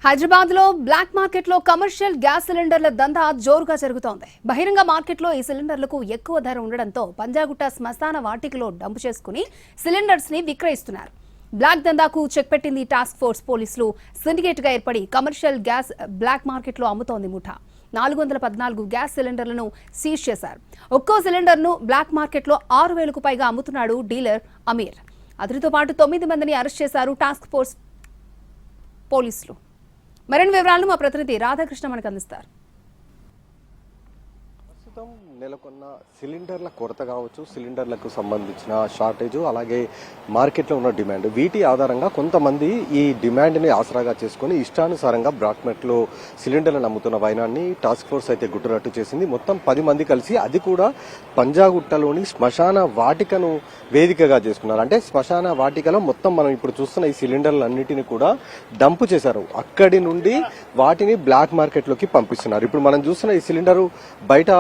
హైదరాబాద్ లో black market లో commercial gas సిలిండర్ల దందా జోరుగా జరుగుతోంది. బహిరంగ మార్కెట్ లో ఈ సిలిండర్లకు ఎక్కువ ధర ఉండడంతో పంజాగుట్ట శ్మశాన వాటికలో డంపు చేసుకుని సిలిండర్స్ ని విక్రయిస్తున్నారు. బ్లాక్ దందాకు చెక్ పెట్టింది టాస్క్ ఫోర్స్. పోలీసులు సిండికేట్ గా ఏర్పడి కమర్షియల్ గ్యాస్ బ్లాక్ మార్కెట్ లో అమ్ముతోంది ముఠా. 414 గ్యాస్ సిలిండర్లను సీజ్ చేశారు. ఒక్కో సిలిండర్ ను బ్లాక్ మార్కెట్ లో 6,000కు పైగా అమ్ముతున్నాడు డీలర్ అమీర్. అతనితో పాటు 9 మందిని అరెస్ట్ చేశారు టాస్క్ ఫోర్స్ పోలీసులు. మరిన్ని వివరాలను మా ప్రతినిధి రాధాకృష్ణ మనకు అందిస్తారు. ప్రస్తుతం నెలకొన్న సిలిండర్ల కొరత కావచ్చు, సిలిండర్లకు సంబంధించిన షార్టేజ్, అలాగే మార్కెట్లో ఉన్న డిమాండ్, వీటి ఆధారంగా కొంతమంది ఈ డిమాండ్ని ఆసరాగా చేసుకుని ఇష్టానుసారంగా బ్లాక్ మార్కెట్లో సిలిండర్లను అమ్ముతున్న వైనాన్ని టాస్క్ ఫోర్స్ అయితే గుట్టురట్టు చేసింది. మొత్తం 10 మంది కలిసి, అది కూడా పంజాగుట్టలోని శ్మశాన వాటికను వేదికగా చేసుకున్నారు. అంటే శ్మశాన వాటికలో మొత్తం మనం ఇప్పుడు చూస్తున్న ఈ సిలిండర్లన్నిటిని కూడా డంపు చేశారు. అక్కడి నుండి వాటిని బ్లాక్ మార్కెట్లోకి పంపిస్తున్నారు. ఇప్పుడు మనం చూస్తున్న ఈ సిలిండరు బయట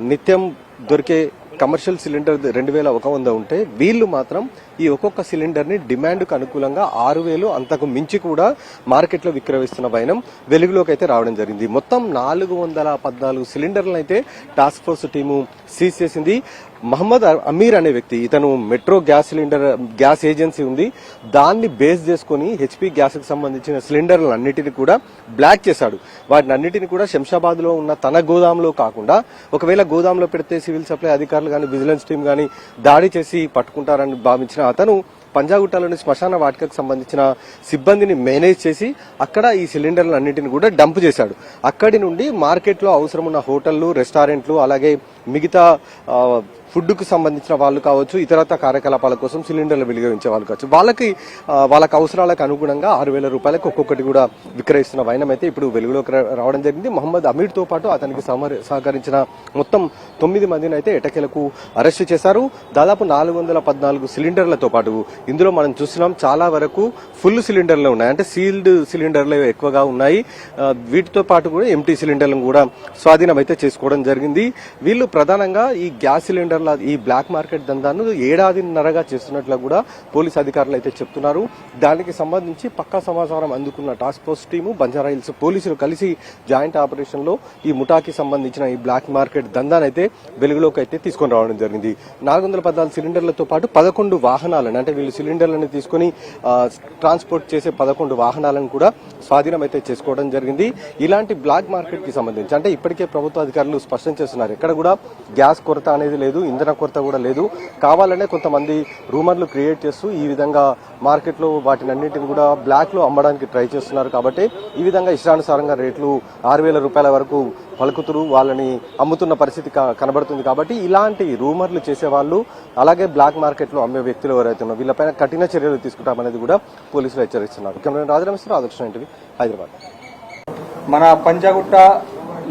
నిత్యం దొరికే కమర్షియల్ సిలిండర్ 2,100 ఉంటే వీళ్ళు మాత్రం ఈ ఒక్కొక్క సిలిండర్ ని డిమాండ్కు అనుకూలంగా 6,000 అంతకు మించి కూడా మార్కెట్లో విక్రయిస్తున్న వైనం వెలుగులోకి అయితే రావడం జరిగింది. మొత్తం 414 సిలిండర్లను అయితే టాస్క్ ఫోర్స్ టీము సీజ్ చేసింది. మహమ్మద్ అమీర్ అనే వ్యక్తి, ఇతను మెట్రో గ్యాస్ ఏజెన్సీ ఉంది, దాన్ని బేస్ చేసుకుని హెచ్పీ గ్యాస్ కు సంబంధించిన సిలిండర్లన్నింటినీ కూడా బ్లాక్ చేశాడు. వాటిని అన్నింటినీ కూడా శంషాబాద్ లో ఉన్న తన గోదాంలో కాకుండా, ఒకవేళ గోదాంలో పెడితే సివిల్ సప్లై అధికారులు కానీ విజిలెన్స్ టీం కానీ దాడి చేసి పట్టుకుంటారని భావించిన అతను పంజాగుట్టలోని శ్మశాన వాటికకు సంబంధించిన సిబ్బందిని మేనేజ్ చేసి అక్కడ ఈ సిలిండర్లన్నింటినీ కూడా డంప్ చేశాడు. అక్కడి నుండి మార్కెట్లో అవసరం ఉన్న హోటళ్లు, రెస్టారెంట్లు, అలాగే మిగతా ఫుడ్కు సంబంధించిన వాళ్ళు కావచ్చు, ఇతరత్ర కార్యకలాపాల కోసం సిలిండర్లు వినియోగించే వాళ్ళు కావచ్చు, వాళ్ళకి అవసరాలకు అనుగుణంగా 6,000 రూపాయలకు ఒక్కొక్కటి కూడా విక్రయిస్తున్న వైనం అయితే ఇప్పుడు వెలుగులోకి రావడం జరిగింది. మహమ్మద్ అమీర్తో పాటు అతనికి సహకరించిన మొత్తం 9 మందిని అయితే ఎటకేలకు అరెస్టు చేశారు. దాదాపు 414 సిలిండర్లతో పాటు ఇందులో మనం చూస్తున్నాం చాలా వరకు ఫుల్ సిలిండర్లు ఉన్నాయి, అంటే సీల్డ్ సిలిండర్లు ఎక్కువగా ఉన్నాయి. వీటితో పాటు కూడా ఎంటీ సిలిండర్లను కూడా స్వాధీనం అయితే చేసుకోవడం జరిగింది. వీళ్ళు ప్రధానంగా ఈ గ్యాస్ సిలిండర్ ఈ బ్లాక్ మార్కెట్ దందాను 1.5 ఏడాదిన్నరగా చేస్తున్నట్లు కూడా పోలీస్ అధికారులు అయితే చెప్తున్నారు. దానికి సంబంధించి పక్కా సమాచారం అందుకున్న టాస్క్ ఫోర్స్ టీము, బంజారాహిల్స్ పోలీసులు కలిసి జాయింట్ ఆపరేషన్ లో ఈ ముఠాకి సంబంధించిన ఈ బ్లాక్ మార్కెట్ దందాను అయితే వెలుగులోకి అయితే తీసుకొని రావడం జరిగింది. 414 సిలిండర్లతో పాటు 11 వాహనాలను, అంటే వీళ్ళు సిలిండర్లను తీసుకుని ట్రాన్స్పోర్ట్ చేసే 11 వాహనాలను కూడా స్వాధీనం అయితే చేసుకోవడం జరిగింది. ఇలాంటి బ్లాక్ మార్కెట్ కి సంబంధించి అంటే ఇప్పటికే ప్రభుత్వ అధికారులు స్పష్టం చేస్తున్నారు, ఎక్కడ కూడా గ్యాస్ కొరత అనేది లేదు, ఇంధన కొరత కూడా లేదు. కావాలనే కొంతమంది రూమర్లు క్రియేట్ చేస్తూ ఈ విధంగా మార్కెట్లో వాటిని అన్నింటిని కూడా బ్లాక్ లో అమ్మడానికి ట్రై చేస్తున్నారు. కాబట్టి ఈ విధంగా ఇష్టానుసారంగా రేట్లు 6,000 రూపాయల వరకు పలుకుతురు వాళ్ళని అమ్ముతున్న పరిస్థితి కనబడుతుంది. కాబట్టి ఇలాంటి రూమర్లు చేసేవాళ్ళు, అలాగే బ్లాక్ మార్కెట్ లో అమ్మే వ్యక్తులు ఎవరైతే ఉన్నారో వీళ్ళపైన కఠిన చర్యలు తీసుకుంటామనేది కూడా పోలీసులు హెచ్చరిస్తున్నారు. రాజరమేశ్వర, రాధాకృష్ణ టీవీ, హైదరాబాద్. మన పంజాగుట్ట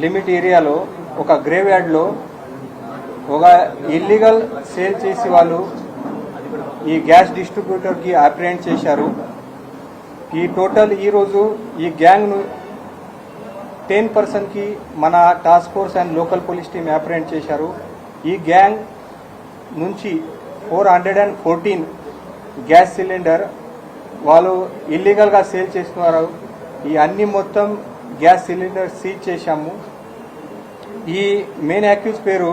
లిమిట్ ఏరియాలో ఒక గ్రేవ్ యార్డ్ లో ఒక ఇల్లీగల్ సేల్ చేసి వాళ్ళు ఈ గ్యాస్ డిస్ట్రిబ్యూటర్ కి అప్రిహెండ్ చేశారు. ఈ టోటల్ ఈరోజు ఈ గ్యాంగ్ ను 10% కి మన task force and local police team apprehend చేశారు. ఈ గ్యాంగ్ నుంచి 414 గ్యాస్ సిలిండర్ వాళ్ళు ఇల్లీగల్ గా సేల్ చేస్తున్నారు. ఈ అన్ని మొత్తం గ్యాస్ సిలిండర్ సీజ్ చేశాము. ఈ మెయిన్ అక్యూజ్ పేరు